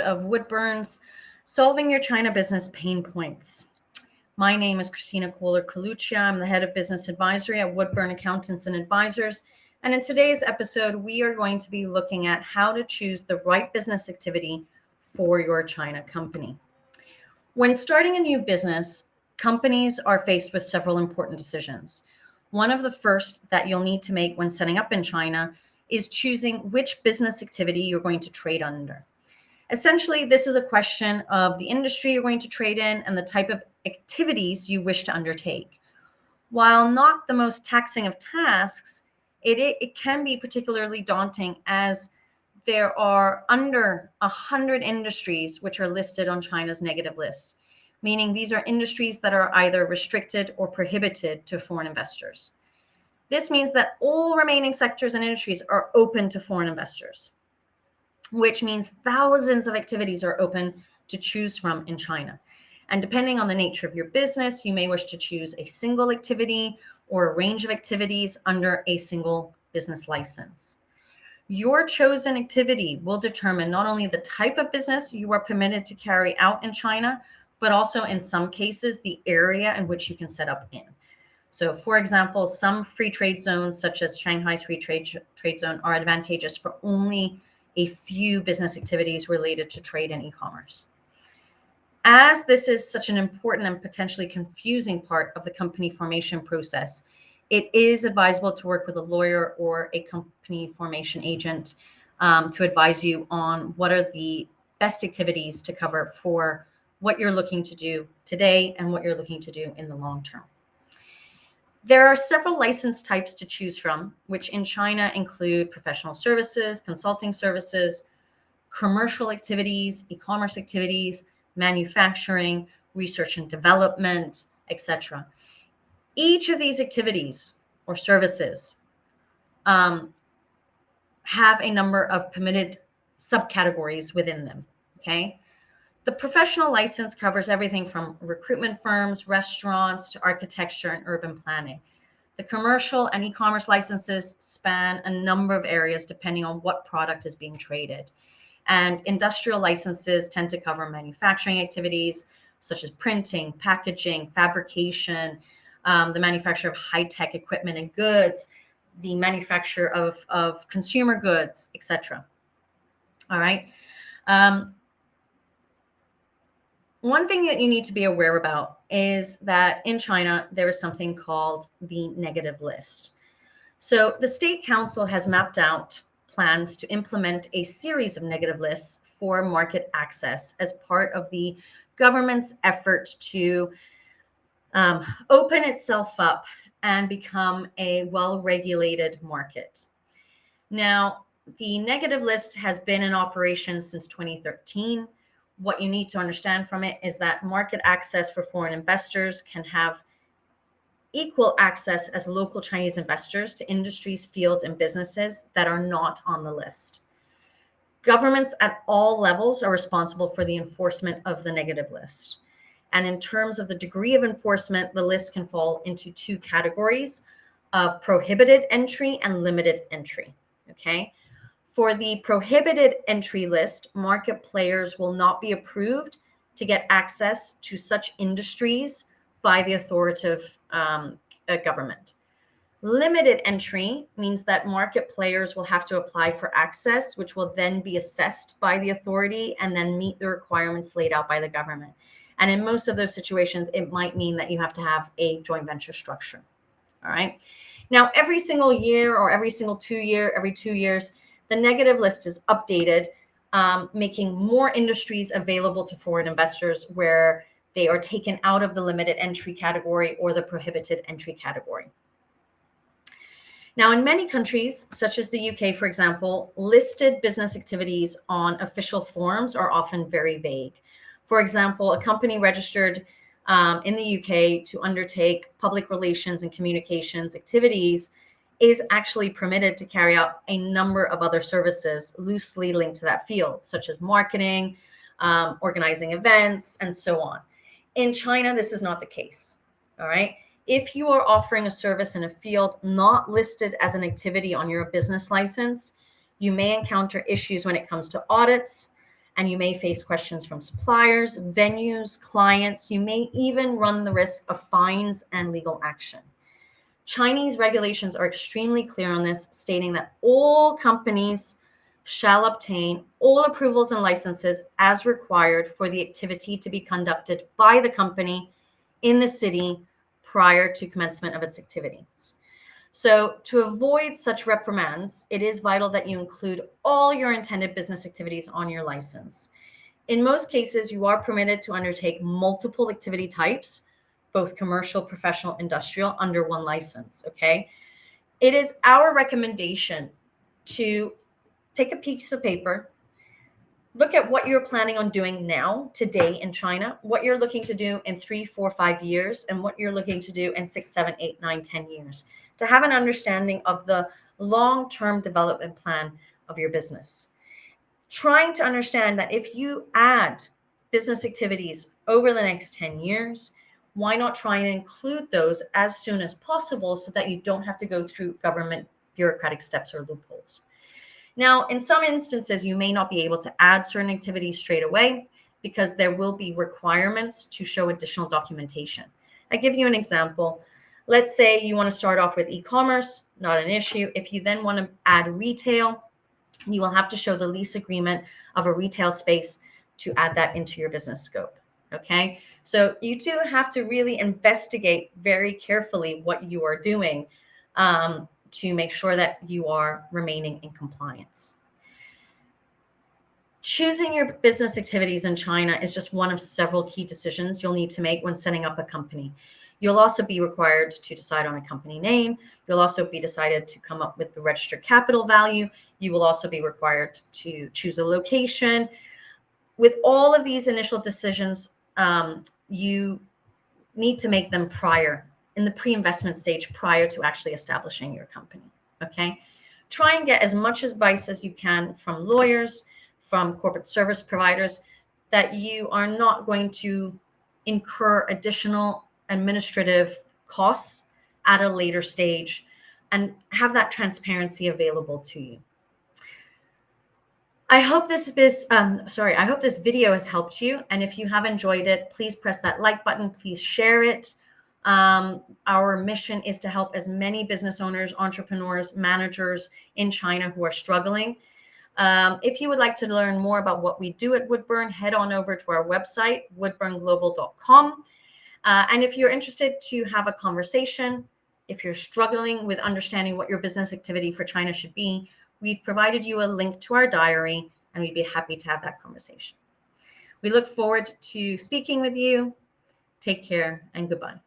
of Woodburn's Solving Your China Business Pain Points. My name is Christina Kohler-Coluccia. I'm the head of business advisory at Woodburn Accountants and Advisors. And in today's episode, we are going to be looking at how to choose the right business activity for your China company. When starting a new business, companies are faced with several important decisions. One of the first that you'll need to make when setting up in China is choosing which business activity you're going to trade under. Essentially, this is a question of the industry you're going to trade in and the type of activities you wish to undertake. While not the most taxing of tasks, it can be particularly daunting as there are under 100 industries which are listed on China's negative list, meaning these are industries that are either restricted or prohibited to foreign investors. This means that all remaining sectors and industries are open to foreign investors, which means thousands of activities are open to choose from in China. And depending on the nature of your business, you may wish to choose a single activity or a range of activities under a single business license. Your chosen activity will determine not only the type of business you are permitted to carry out in China, but also in some cases, the area in which you can set up in. So for example, some free trade zones, such as Shanghai's free trade zone, are advantageous for only a few business activities related to trade and e-commerce. As this is such an important and potentially confusing part of the company formation process, it is advisable to work with a lawyer or a company formation agent to advise you on what are the best activities to cover for what you're looking to do today and what you're looking to do in the long term. There are several license types to choose from, which in China include professional services, consulting services, commercial activities, e-commerce activities, manufacturing, research and development, etc. Each of these activities or services have a number of permitted subcategories within them, okay? The professional license covers everything from recruitment firms, restaurants, to architecture and urban planning. The commercial and e-commerce licenses span a number of areas depending on what product is being traded. And industrial licenses tend to cover manufacturing activities such as printing, packaging, fabrication, the manufacture of high-tech equipment and goods, the manufacture of consumer goods, etc. All right. One thing that you need to be aware about is that in China, there is something called the negative list. So the State Council has mapped out plans to implement a series of negative lists for market access as part of the government's effort to open itself up and become a well-regulated market. Now, the negative list has been in operation since 2013. What you need to understand from it is that market access for foreign investors can have equal access as local Chinese investors to industries, fields, and businesses that are not on the list. Governments at all levels are responsible for the enforcement of the negative list. And in terms of the degree of enforcement, the list can fall into two categories of prohibited entry and limited entry, okay? For the prohibited entry list, market players will not be approved to get access to such industries by the authoritative government. Limited entry means that market players will have to apply for access, which will then be assessed by the authority and then meet the requirements laid out by the government. And in most of those situations, it might mean that you have to have a joint venture structure. All right. Now, every single year or every 2 years, the negative list is updated, making more industries available to foreign investors where they are taken out of the limited entry category or the prohibited entry category. Now, in many countries, such as the UK, for example, listed business activities on official forms are often very vague. For example, a company registered in the UK to undertake public relations and communications activities is actually permitted to carry out a number of other services loosely linked to that field, such as marketing, organizing events, and so on. In China, this is not the case, all right? If you are offering a service in a field not listed as an activity on your business license, you may encounter issues when it comes to audits and you may face questions from suppliers, venues, clients. You may even run the risk of fines and legal action. Chinese regulations are extremely clear on this, stating that all companies shall obtain all approvals and licenses as required for the activity to be conducted by the company in the city prior to commencement of its activities. So to avoid such reprimands, it is vital that you include all your intended business activities on your license. In most cases, you are permitted to undertake multiple activity types, both commercial, professional, industrial, under one license, okay? It is our recommendation to take a piece of paper, look at what you're planning on doing now, today in China, what you're looking to do in 3, 4, 5 years, and what you're looking to do in 6, 7, 8, 9, 10 years, to have an understanding of the long-term development plan of your business. Trying to understand that if you add business activities over the next 10 years, why not try and include those as soon as possible so that you don't have to go through government bureaucratic steps or loopholes. Now, in some instances, you may not be able to add certain activities straight away because there will be requirements to show additional documentation. I give you an example. Let's say you want to start off with e-commerce, not an issue. If you then want to add retail, you will have to show the lease agreement of a retail space to add that into your business scope. Okay, so you do have to really investigate very carefully what you are doing to make sure that you are remaining in compliance. Choosing your business activities in China is just one of several key decisions you'll need to make when setting up a company. You'll also be required to decide on a company name. You'll also be decided to come up with the registered capital value. You will also be required to choose a location. With all of these initial decisions, you need to make them prior, in the pre-investment stage, prior to actually establishing your company, okay? Try and get as much advice as you can from lawyers, from corporate service providers, that you are not going to incur additional administrative costs at a later stage, and have that transparency available to you. I hope this video has helped you. And if you have enjoyed it, please press that like button. Please share it. Our mission is to help as many business owners, entrepreneurs, managers in China who are struggling. If you would like to learn more about what we do at Woodburn, head on over to our website, woodburnglobal.com. And if you're interested to have a conversation, if you're struggling with understanding what your business activity for China should be, we've provided you a link to our diary, and we'd be happy to have that conversation. We look forward to speaking with you. Take care and goodbye.